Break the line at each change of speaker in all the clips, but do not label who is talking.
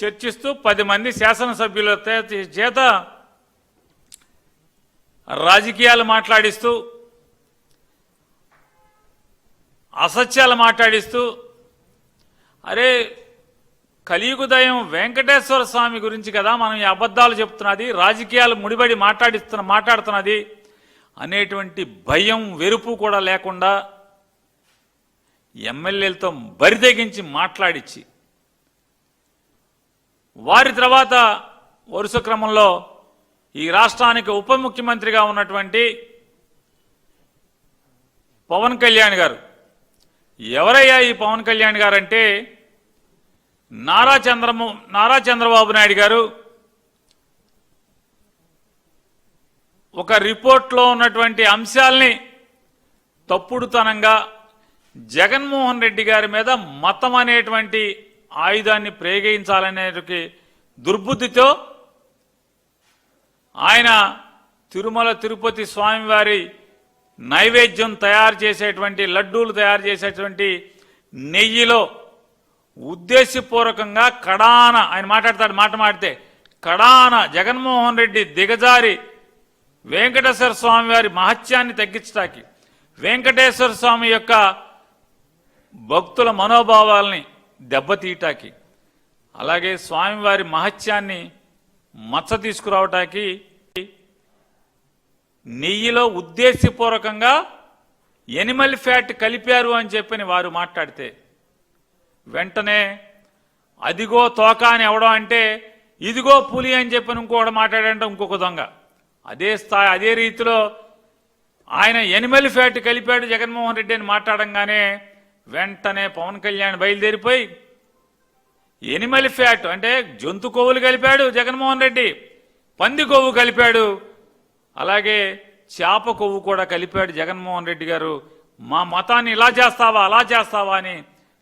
చర్చిస్తూ 10 మంది శాసనసభ్యుల చేత రాజకీయాలు మాట్లాడిస్తూ అసత్యాలు మాట్లాడిస్తూ అరే కలియుగదయం వెంకటేశ్వర స్వామి గురించి కదా మనం ఈ అబద్ధాలు చెప్తున్నది, రాజకీయాలు ముడిపడి మాట్లాడుతున్నది అనేటువంటి భయం వెరుపు కూడా లేకుండా ఎమ్మెల్యేలతో బరితెగించి మాట్లాడిచ్చి వారి తర్వాత వరుస క్రమంలో ఈ రాష్ట్రానికి ఉప ముఖ్యమంత్రిగా ఉన్నటువంటి పవన్ కళ్యాణ్ గారు, ఎవరయ్యా ఈ పవన్ కళ్యాణ్ గారు అంటే నారా చంద్రబాబు నాయుడు గారు ఒక రిపోర్ట్లో ఉన్నటువంటి అంశాల్ని తప్పుడుతనంగా జగన్మోహన్ రెడ్డి గారి మీద మతం అనేటువంటి ఆయుధాన్ని ప్రయోగించాలనే దుర్బుద్ధితో ఆయన తిరుమల తిరుపతి స్వామివారి నైవేద్యం తయారు చేసేటువంటి లడ్డూలు తయారు చేసేటువంటి నెయ్యిలో ఉద్దేశపూర్వకంగా కడాన ఆయన మాట్లాడితే కడాన జగన్మోహన్ రెడ్డి దిగజారి వెంకటేశ్వర స్వామి వారి మహత్యాన్ని తగ్గించడానికి, వెంకటేశ్వర స్వామి యొక్క భక్తుల మనోభావాల్ని దెబ్బతీయటానికి, అలాగే స్వామివారి మహత్యాన్ని మచ్చ తీసుకురావటానికి నెయ్యిలో ఉద్దేశపూర్వకంగా ఎనిమల్ ఫ్యాట్ కలిపారు అని చెప్పని వారు మాట్లాడితే వెంటనే అదిగో తోక అని ఎవడో అంటే ఇదిగో పులి అని చెప్పని ఇంకోటి మాట్లాడంటే ఇంకొక దొంగ. అదే రీతిలో ఆయన ఎనిమల్ ఫ్యాట్ కలిపాడు జగన్మోహన్ రెడ్డి అని మాట్లాడంగానే వెంటనే పవన్ కళ్యాణ్ బయలుదేరిపోయి ఎనిమల్ ఫ్యాట్ అంటే జంతు కొవ్వులు కలిపాడు జగన్మోహన్ రెడ్డి, పంది కొవ్వు కలిపాడు, అలాగే చేప కొవ్వు కూడా కలిపాడు జగన్మోహన్ రెడ్డి గారు. మా మతాన్ని ఇలా చేస్తావా అలా చేస్తావా అని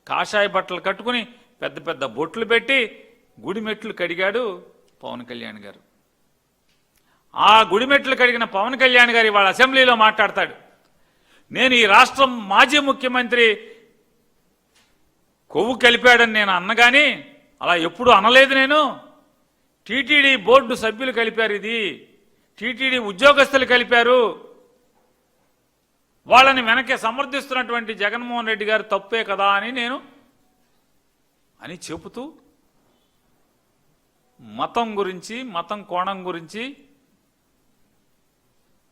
కాషాయ బట్టలు కట్టుకుని పెద్ద పెద్ద బొట్లు పెట్టి గుడిమెట్లు కడిగాడు పవన్ కళ్యాణ్ గారు. ఆ గుడిమెట్లు కడిగిన పవన్ కళ్యాణ్ గారు ఇవాళ అసెంబ్లీలో మాట్లాడతాడు, నేను ఈ రాష్ట్రం మాజీ ముఖ్యమంత్రి కొవ్వు కలిపాడని నేను అన్నగాని అలా ఎప్పుడు అనలేదు. నేను టీటీడీ బోర్డు సభ్యులు కలిపారు, ఇది టీటీడీ ఉద్యోగస్తులు కలిపారు, వాళ్ళని వెనకే సమర్థిస్తున్నటువంటి జగన్మోహన్ రెడ్డి గారు తప్పే కదా అని చెబుతూ మతం గురించి మతం కోణం గురించి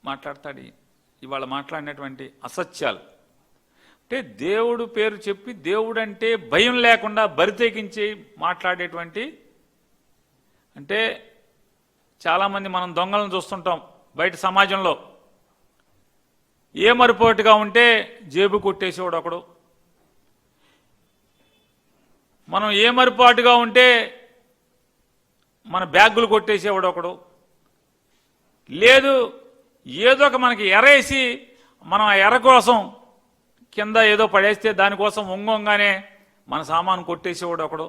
మాట్లాడతాడు. ఇవాళ మాట్లాడినటువంటి అసత్యాలు అంటే దేవుడు పేరు చెప్పి దేవుడు అంటే భయం లేకుండా బరితెగించి మాట్లాడేటువంటి, అంటే చాలామంది మనం దొంగలను చూస్తుంటాం బయట సమాజంలో. ఏ మరిపోటుగా ఉంటే జేబు కొట్టేసేవాడు ఒకడు, మనం ఏ మరిపాటుగా ఉంటే మన బ్యాగులు కొట్టేసేవాడు ఒకడు, లేదు ఏదో ఒక మనకి ఎరేసి మనం ఆ ఎర కోసం కింద ఏదో పడేస్తే దానికోసం ఒంగొంగానే మన సామాను కొట్టేసేవాడు ఒకడు,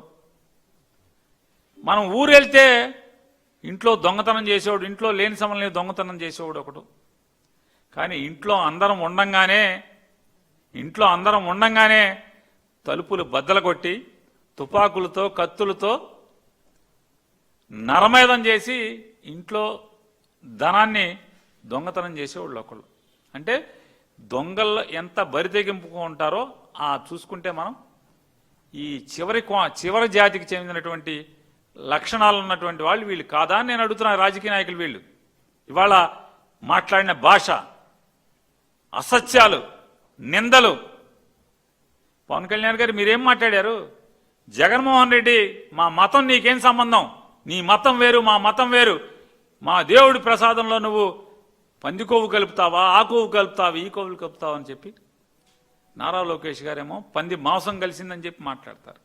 మనం ఊరు వెళ్తే ఇంట్లో దొంగతనం చేసేవాడు, ఇంట్లో లేని సమయంలో దొంగతనం చేసేవాడు ఒకడు. కానీ ఇంట్లో అందరం ఉండంగానే తలుపులు బద్దలు కొట్టి తుపాకులతో కత్తులతో నరమేధం చేసి ఇంట్లో ధనాన్ని దొంగతనం చేసేవాళ్ళు ఒకళ్ళు. అంటే దొంగల్లో ఎంత బరితెగింపుగా ఉంటారో చూసుకుంటే మనం ఈ చివరి జాతికి చెందినటువంటి లక్షణాలు ఉన్నటువంటి వాళ్ళు వీళ్ళు కాదా అని నేను అడుగుతున్నా. రాజకీయ నాయకులు వీళ్ళు ఇవాళ మాట్లాడిన భాష, అసత్యాలు, నిందలు. పవన్ కళ్యాణ్ గారు మీరేం మాట్లాడారు? జగన్మోహన్ రెడ్డి మా మతం నీకేం సంబంధం, నీ మతం వేరు మా మతం వేరు, మా దేవుడి ప్రసాదంలో నువ్వు పంది కొవ్వు కలుపుతావా, ఆ కొవ్వు కలుపుతావా, ఈ కొవ్వులు కలుపుతావా అని చెప్పి నారా లోకేష్ గారేమో పంది మాంసం కలిసిందని చెప్పి మాట్లాడతారు.